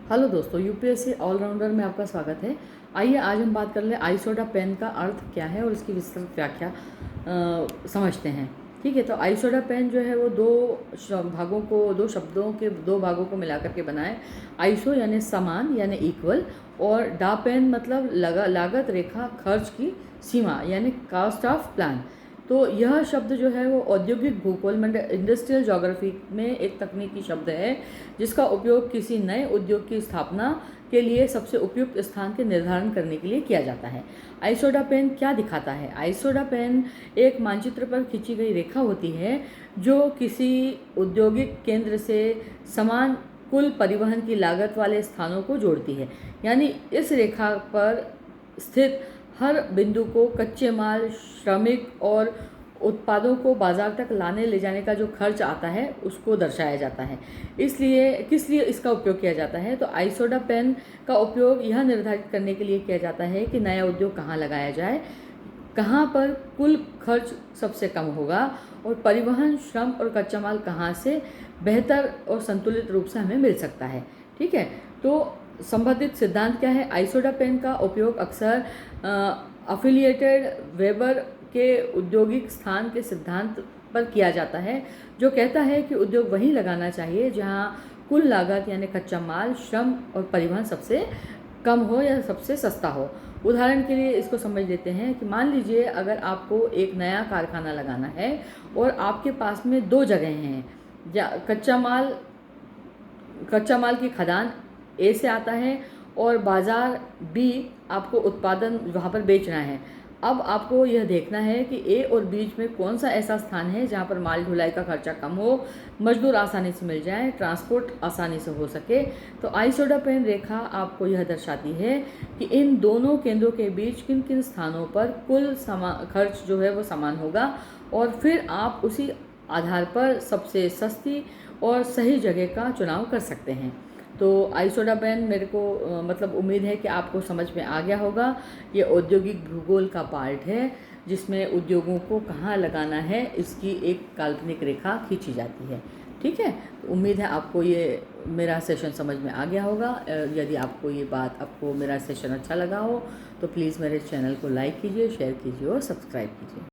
Hello दोस्तों, UPSC allrounder में आपका स्वागत है। आइए आज हम बात कर लें आइसोडा पेन का अर्थ क्या है और इसकी विस्तृत व्याख्या समझते हैं। ठीक है, तो आइसोडा पेन जो है वो दो शब्दों के दो भागों को मिलाकर के बना है। आइसो यानी समान यानी इक्वल, और डा पेन मतलब लागत रेखा खर्च की सीमा यानी कास्ट ऑफ प्लान। तो यह शब्द जो है वो औद्योगिक भूगोल में इंडस्ट्रियल ज्योग्राफी में एक तकनीकी शब्द है जिसका उपयोग किसी नए उद्योग की स्थापना के लिए सबसे उपयुक्त स्थान के निर्धारण करने के लिए किया जाता है। आइसोडा पेन क्या दिखाता है? आइसोडा पेन एक मानचित्र पर खींची गई रेखा होती है जो किसी औद्योगिक केंद्र से समान कुल परिवहन की लागत वाले स्थानों को जोड़ती है। यानी इस रेखा पर स्थित हर बिंदु को कच्चे माल, श्रमिक और उत्पादों को बाजार तक लाने ले जाने का जो खर्च आता है उसको दर्शाया जाता है। इसलिए किस लिए इसका उपयोग किया जाता है? तो आइसोडा पेन का उपयोग यह निर्धारित करने के लिए किया जाता है कि नया उद्योग कहाँ लगाया जाए, कहाँ पर कुल खर्च सबसे कम होगा और परिवहन, श्रम और कच्चा माल कहाँ से बेहतर और संतुलित रूप से हमें मिल सकता है। ठीक है, तो संबंधित सिद्धांत क्या है? आइसोडा पेन का उपयोग अक्सर अफिलिएटेड वेबर के औद्योगिक स्थान के सिद्धांत पर किया जाता है, जो कहता है कि उद्योग वहीं लगाना चाहिए जहां कुल लागत यानी कच्चा माल, श्रम और परिवहन सबसे कम हो या सबसे सस्ता हो। उदाहरण के लिए इसको समझ लेते हैं कि मान लीजिए अगर आपको एक नया कारखाना लगाना है और आपके पास में दो जगह हैं। कच्चा माल की खदान ए से आता है और बाज़ार बी आपको उत्पादन वहाँ पर बेचना है। अब आपको यह देखना है कि ए और बीच में कौन सा ऐसा स्थान है जहाँ पर माल ढुलाई का खर्चा कम हो, मजदूर आसानी से मिल जाए, ट्रांसपोर्ट आसानी से हो सके। तो आइसोडा पेन रेखा आपको यह दर्शाती है कि इन दोनों केंद्रों के बीच किन किन स्थानों पर कुल खर्च जो है वो समान होगा, और फिर आप उसी आधार पर सबसे सस्ती और सही जगह का चुनाव कर सकते हैं। तो आइसोडा पेन मेरे को मतलब उम्मीद है कि आपको समझ में आ गया होगा। ये औद्योगिक भूगोल का पार्ट है जिसमें उद्योगों को कहाँ लगाना है इसकी एक काल्पनिक रेखा खींची जाती है। ठीक है, तो उम्मीद है आपको ये मेरा सेशन समझ में आ गया होगा। यदि आपको मेरा सेशन अच्छा लगा हो तो प्लीज़ मेरे चैनल को लाइक कीजिए, शेयर कीजिए और सब्सक्राइब कीजिए।